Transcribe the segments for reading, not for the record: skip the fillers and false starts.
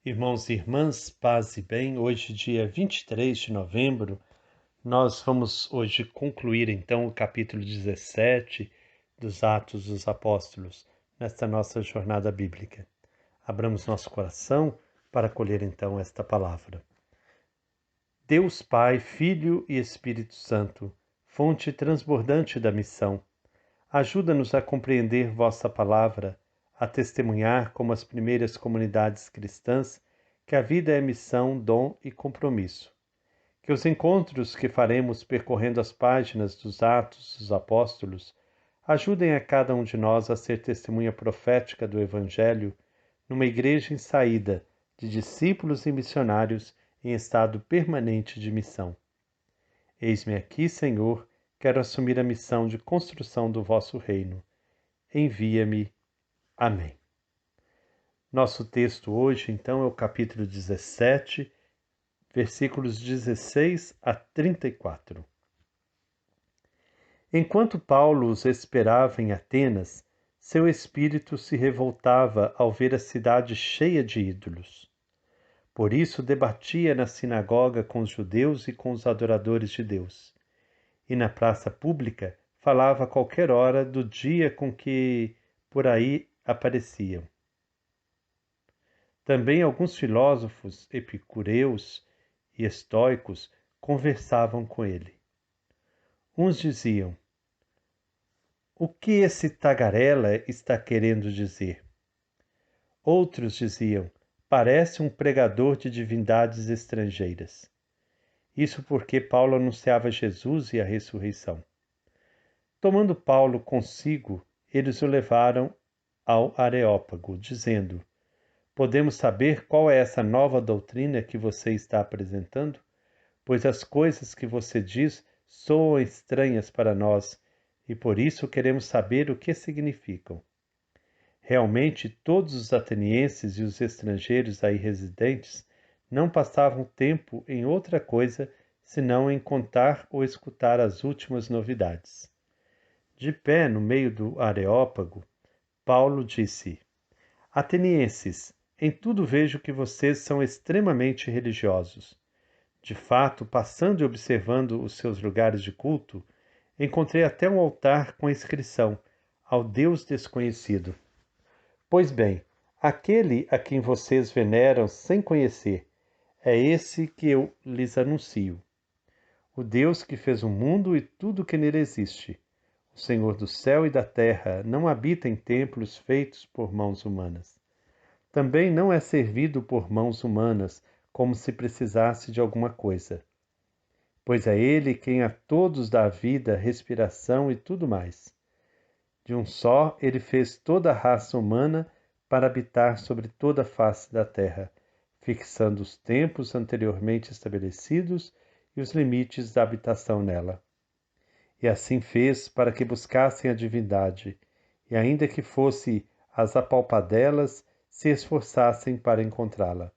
Irmãos e irmãs, paz e bem, hoje dia 23 de novembro, nós vamos hoje concluir então o capítulo 17 dos Atos dos Apóstolos, nesta nossa jornada bíblica. Abramos nosso coração para acolher então esta palavra. Deus Pai, Filho e Espírito Santo, fonte transbordante da missão, ajuda-nos a compreender vossa palavra, a testemunhar como as primeiras comunidades cristãs que a vida é missão, dom e compromisso. Que os encontros que faremos percorrendo as páginas dos Atos dos Apóstolos ajudem a cada um de nós a ser testemunha profética do Evangelho numa igreja em saída de discípulos e missionários em estado permanente de missão. Eis-me aqui, Senhor, quero assumir a missão de construção do vosso reino. Envia-me. Amém. Nosso texto hoje, então, é o capítulo 17, versículos 16 a 34. Enquanto Paulo os esperava em Atenas, seu espírito se revoltava ao ver a cidade cheia de ídolos. Por isso debatia na sinagoga com os judeus e com os adoradores de Deus. E na praça pública falava a qualquer hora do dia com que por aí apareciam. Também alguns filósofos epicureus e estoicos conversavam com ele. Uns diziam: "O que esse tagarela está querendo dizer?" Outros diziam: "Parece um pregador de divindades estrangeiras." Isso porque Paulo anunciava Jesus e a ressurreição. Tomando Paulo consigo, eles o levaram ao Areópago, dizendo: "Podemos saber qual é essa nova doutrina que você está apresentando? Pois as coisas que você diz soam estranhas para nós e por isso queremos saber o que significam." Realmente, todos os atenienses e os estrangeiros aí residentes não passavam tempo em outra coisa senão em contar ou escutar as últimas novidades. De pé no meio do Areópago, Paulo disse: "Atenienses, em tudo vejo que vocês são extremamente religiosos. De fato, passando e observando os seus lugares de culto, encontrei até um altar com a inscrição: ao Deus desconhecido. Pois bem, aquele a quem vocês veneram sem conhecer, é esse que eu lhes anuncio. O Deus que fez o mundo e tudo que nele existe. O Senhor do céu e da terra não habita em templos feitos por mãos humanas. Também não é servido por mãos humanas, como se precisasse de alguma coisa. Pois é Ele quem a todos dá vida, respiração e tudo mais. De um só, Ele fez toda a raça humana para habitar sobre toda a face da terra, fixando os tempos anteriormente estabelecidos e os limites da habitação nela. E assim fez para que buscassem a divindade, e ainda que fosse às apalpadelas, se esforçassem para encontrá-la.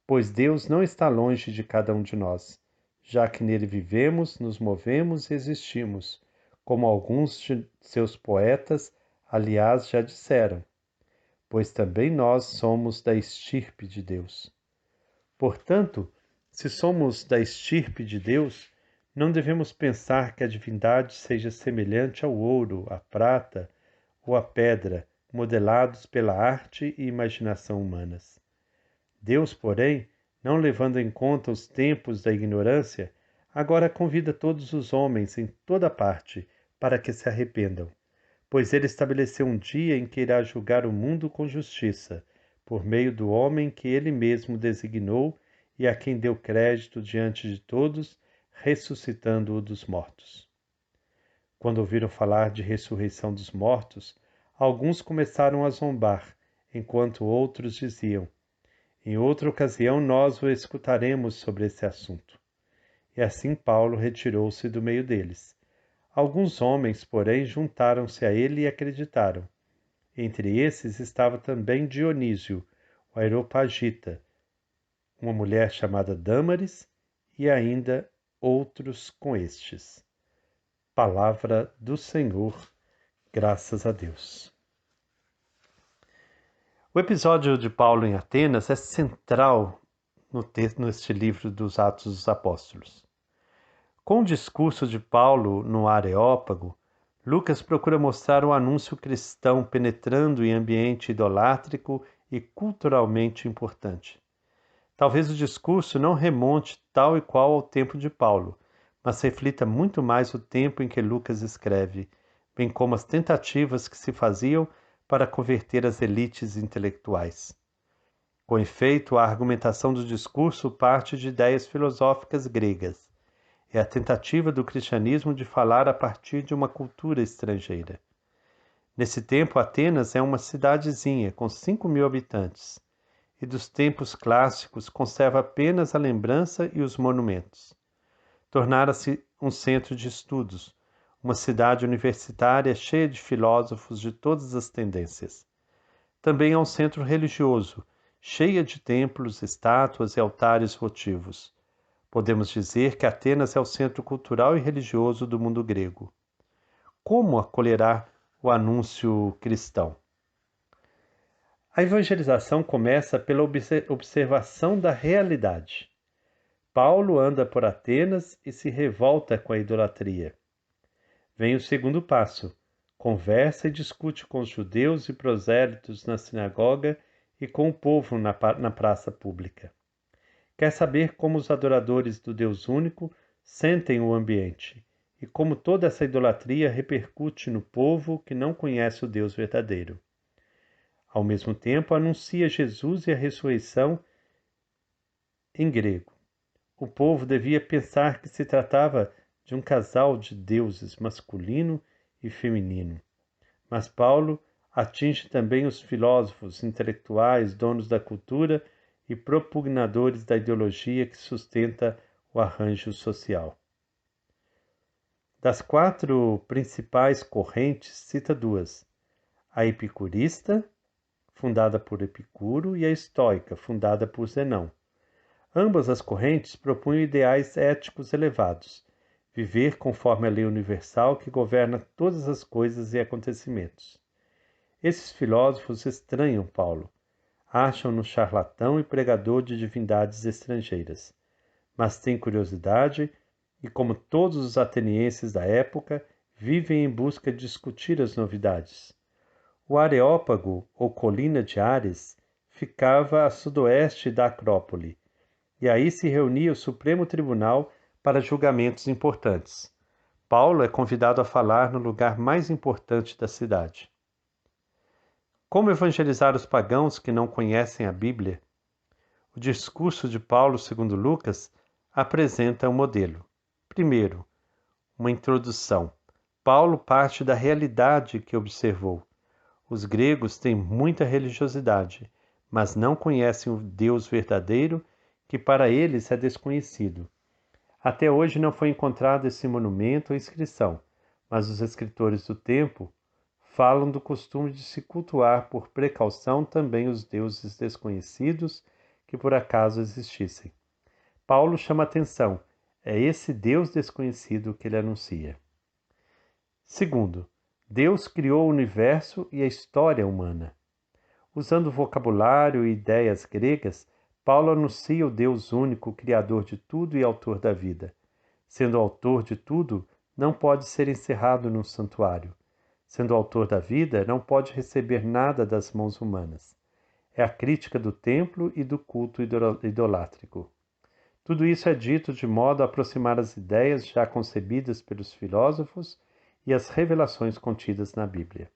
Pois Deus não está longe de cada um de nós, já que nele vivemos, nos movemos e existimos, como alguns de seus poetas, aliás, já disseram, pois também nós somos da estirpe de Deus. Portanto, se somos da estirpe de Deus, não devemos pensar que a divindade seja semelhante ao ouro, à prata ou à pedra, modelados pela arte e imaginação humanas. Deus, porém, não levando em conta os tempos da ignorância, agora convida todos os homens em toda parte para que se arrependam, pois ele estabeleceu um dia em que irá julgar o mundo com justiça, por meio do homem que ele mesmo designou e a quem deu crédito diante de todos, ressuscitando-o dos mortos. Quando ouviram falar de ressurreição dos mortos, alguns começaram a zombar, enquanto outros diziam: "Em outra ocasião nós o escutaremos sobre esse assunto." E assim Paulo retirou-se do meio deles. Alguns homens, porém, juntaram-se a ele e acreditaram. Entre esses estava também Dionísio, o Areopagita, uma mulher chamada Dâmaris e ainda outros com estes. Palavra do Senhor, graças a Deus. O episódio de Paulo em Atenas é central neste livro dos Atos dos Apóstolos. Com o discurso de Paulo no Areópago, Lucas procura mostrar o anúncio cristão penetrando em ambiente idolátrico e culturalmente importante. Talvez o discurso não remonte tal e qual ao tempo de Paulo, mas reflita muito mais o tempo em que Lucas escreve, bem como as tentativas que se faziam para converter as elites intelectuais. Com efeito, a argumentação do discurso parte de ideias filosóficas gregas. É a tentativa do cristianismo de falar a partir de uma cultura estrangeira. Nesse tempo, Atenas é uma cidadezinha com 5.000 habitantes, e dos tempos clássicos conserva apenas a lembrança e os monumentos. Tornara-se um centro de estudos, uma cidade universitária cheia de filósofos de todas as tendências. Também é um centro religioso, cheia de templos, estátuas e altares votivos. Podemos dizer que Atenas é o centro cultural e religioso do mundo grego. Como acolherá o anúncio cristão? A evangelização começa pela observação da realidade. Paulo anda por Atenas e se revolta com a idolatria. Vem o segundo passo. Conversa e discute com os judeus e prosélitos na sinagoga e com o povo na praça pública. Quer saber como os adoradores do Deus único sentem o ambiente e como toda essa idolatria repercute no povo que não conhece o Deus verdadeiro. Ao mesmo tempo, anuncia Jesus e a ressurreição em grego. O povo devia pensar que se tratava de um casal de deuses masculino e feminino. Mas Paulo atinge também os filósofos, intelectuais, donos da cultura e propugnadores da ideologia que sustenta o arranjo social. Das 4 principais correntes, cita 2: a epicurista, fundada por Epicuro, e a estoica, fundada por Zenão. Ambas as correntes propunham ideais éticos elevados, viver conforme a lei universal que governa todas as coisas e acontecimentos. Esses filósofos estranham Paulo, acham-no charlatão e pregador de divindades estrangeiras, mas têm curiosidade e, como todos os atenienses da época, vivem em busca de discutir as novidades. O Areópago, ou Colina de Ares, ficava a sudoeste da Acrópole, e aí se reunia o Supremo Tribunal para julgamentos importantes. Paulo é convidado a falar no lugar mais importante da cidade. Como evangelizar os pagãos que não conhecem a Bíblia? O discurso de Paulo, segundo Lucas, apresenta um modelo. Primeiro, uma introdução. Paulo parte da realidade que observou. Os gregos têm muita religiosidade, mas não conhecem o Deus verdadeiro, que para eles é desconhecido. Até hoje não foi encontrado esse monumento ou inscrição, mas os escritores do tempo falam do costume de se cultuar por precaução também os deuses desconhecidos que por acaso existissem. Paulo chama atenção, é esse Deus desconhecido que ele anuncia. Segundo, Deus criou o universo e a história humana. Usando vocabulário e ideias gregas, Paulo anuncia o Deus único, criador de tudo e autor da vida. Sendo autor de tudo, não pode ser encerrado num santuário. Sendo autor da vida, não pode receber nada das mãos humanas. É a crítica do templo e do culto idolátrico. Tudo isso é dito de modo a aproximar as ideias já concebidas pelos filósofos e as revelações contidas na Bíblia.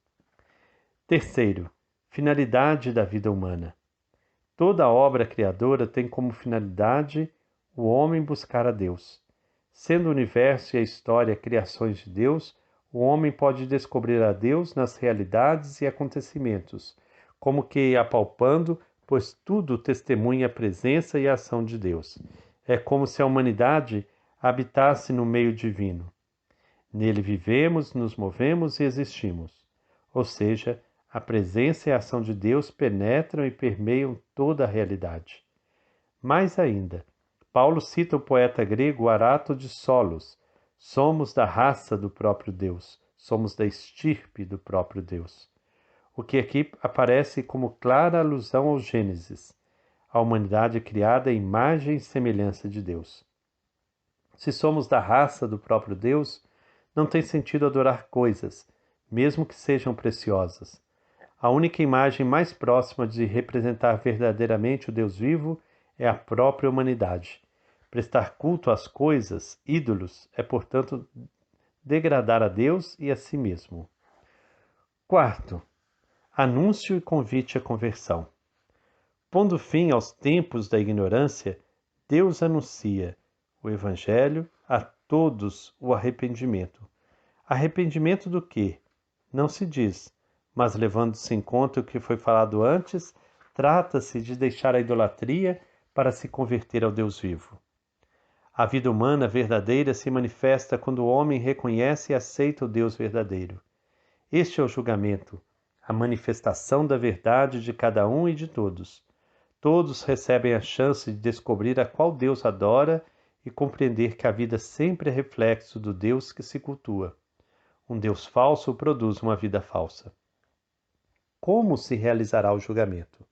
Terceiro, finalidade da vida humana. Toda obra criadora tem como finalidade o homem buscar a Deus. Sendo o universo e a história criações de Deus, o homem pode descobrir a Deus nas realidades e acontecimentos, como que apalpando, pois tudo testemunha a presença e a ação de Deus. É como se a humanidade habitasse no meio divino. Nele vivemos, nos movemos e existimos. Ou seja, a presença e a ação de Deus penetram e permeiam toda a realidade. Mais ainda, Paulo cita o poeta grego Arato de Solos. Somos da raça do próprio Deus, somos da estirpe do próprio Deus. o que aqui aparece como clara alusão ao Gênesis, a humanidade criada à imagem e semelhança de Deus. Se somos da raça do próprio Deus, não tem sentido adorar coisas, mesmo que sejam preciosas. A única imagem mais próxima de representar verdadeiramente o Deus vivo é a própria humanidade. Prestar culto às coisas, ídolos, é, portanto, degradar a Deus e a si mesmo. Quarto, anúncio e convite à conversão. Pondo fim aos tempos da ignorância, Deus anuncia o Evangelho a todos o arrependimento. Arrependimento do quê? Não se diz, mas levando-se em conta o que foi falado antes, trata-se de deixar a idolatria para se converter ao Deus vivo. A vida humana verdadeira se manifesta quando o homem reconhece e aceita o Deus verdadeiro. Este é o julgamento, a manifestação da verdade de cada um e de todos. Todos recebem a chance de descobrir a qual Deus adora e compreender que a vida sempre é reflexo do Deus que se cultua. Um Deus falso produz uma vida falsa. Como se realizará o julgamento?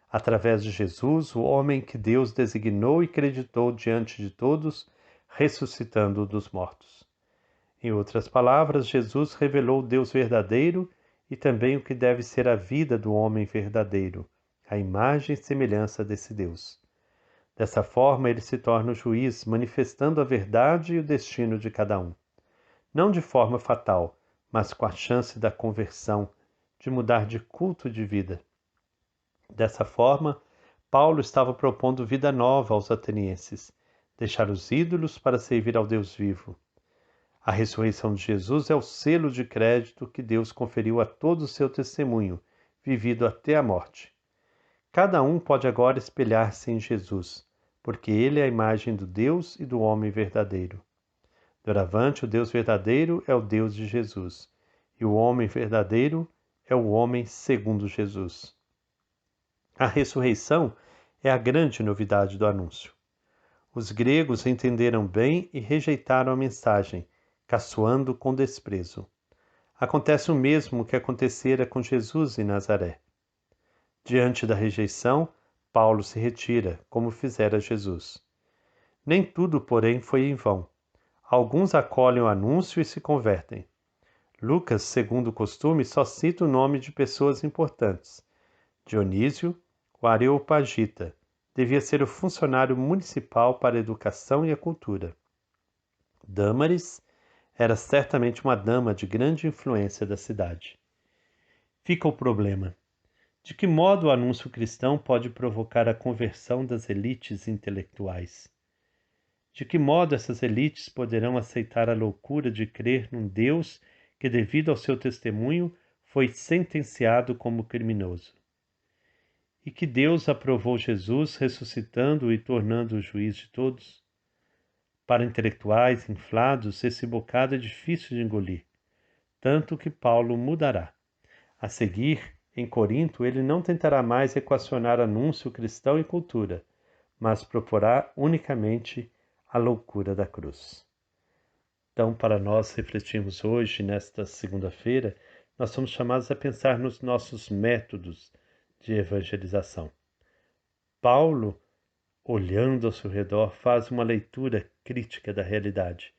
Através de Jesus, o homem que Deus designou e creditou diante de todos, ressuscitando-o dos mortos. Em outras palavras, Jesus revelou o Deus verdadeiro e também o que deve ser a vida do homem verdadeiro, a imagem e semelhança desse Deus. Dessa forma, ele se torna o juiz, manifestando a verdade e o destino de cada um. Não de forma fatal, mas com a chance da conversão, de mudar de culto de vida. Dessa forma, Paulo estava propondo vida nova aos atenienses, deixar os ídolos para servir ao Deus vivo. A ressurreição de Jesus é o selo de crédito que Deus conferiu a todo o seu testemunho, vivido até a morte. Cada um pode agora espelhar-se em Jesus, porque ele é a imagem do Deus e do homem verdadeiro. Doravante, o Deus verdadeiro é o Deus de Jesus, e o homem verdadeiro é o homem segundo Jesus. A ressurreição é a grande novidade do anúncio. Os gregos entenderam bem e rejeitaram a mensagem, caçoando com desprezo. Acontece o mesmo que acontecera com Jesus em Nazaré. Diante da rejeição, Paulo se retira, como fizera Jesus. Nem tudo, porém, foi em vão. Alguns acolhem o anúncio e se convertem. Lucas, segundo o costume, só cita o nome de pessoas importantes. Dionísio, o Areopagita, devia ser o funcionário municipal para a educação e a cultura. Dâmaris era certamente uma dama de grande influência da cidade. Fica o problema. De que modo o anúncio cristão pode provocar a conversão das elites intelectuais? De que modo essas elites poderão aceitar a loucura de crer num Deus que, devido ao seu testemunho, foi sentenciado como criminoso? E que Deus aprovou Jesus, ressuscitando-o e tornando-o juiz de todos? Para intelectuais inflados, esse bocado é difícil de engolir, tanto que Paulo mudará. A seguir, em Corinto, ele não tentará mais equacionar anúncio cristão e cultura, mas proporá unicamente a loucura da cruz. Então, para nós refletirmos hoje, nesta segunda-feira, nós somos chamados a pensar nos nossos métodos de evangelização. Paulo, olhando ao seu redor, faz uma leitura crítica da realidade.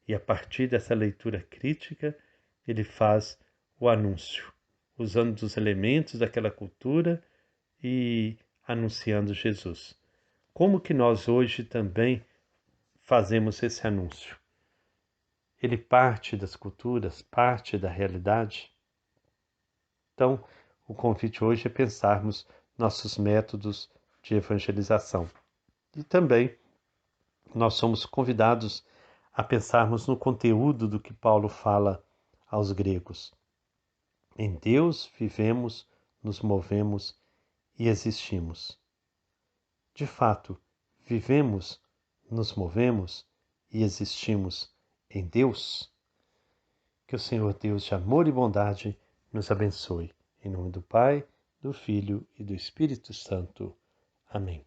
E a partir dessa leitura crítica, ele faz o anúncio, usando os elementos daquela cultura e anunciando Jesus. Como que nós hoje também fazemos esse anúncio? Ele parte das culturas, parte da realidade? Então, o convite hoje é pensarmos nossos métodos de evangelização. E também nós somos convidados a pensarmos no conteúdo do que Paulo fala aos gregos. Em Deus vivemos, nos movemos e existimos. De fato, vivemos, nos movemos e existimos em Deus? Que o Senhor Deus de amor e bondade nos abençoe. Em nome do Pai, do Filho e do Espírito Santo. Amém.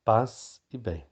Paz e bem.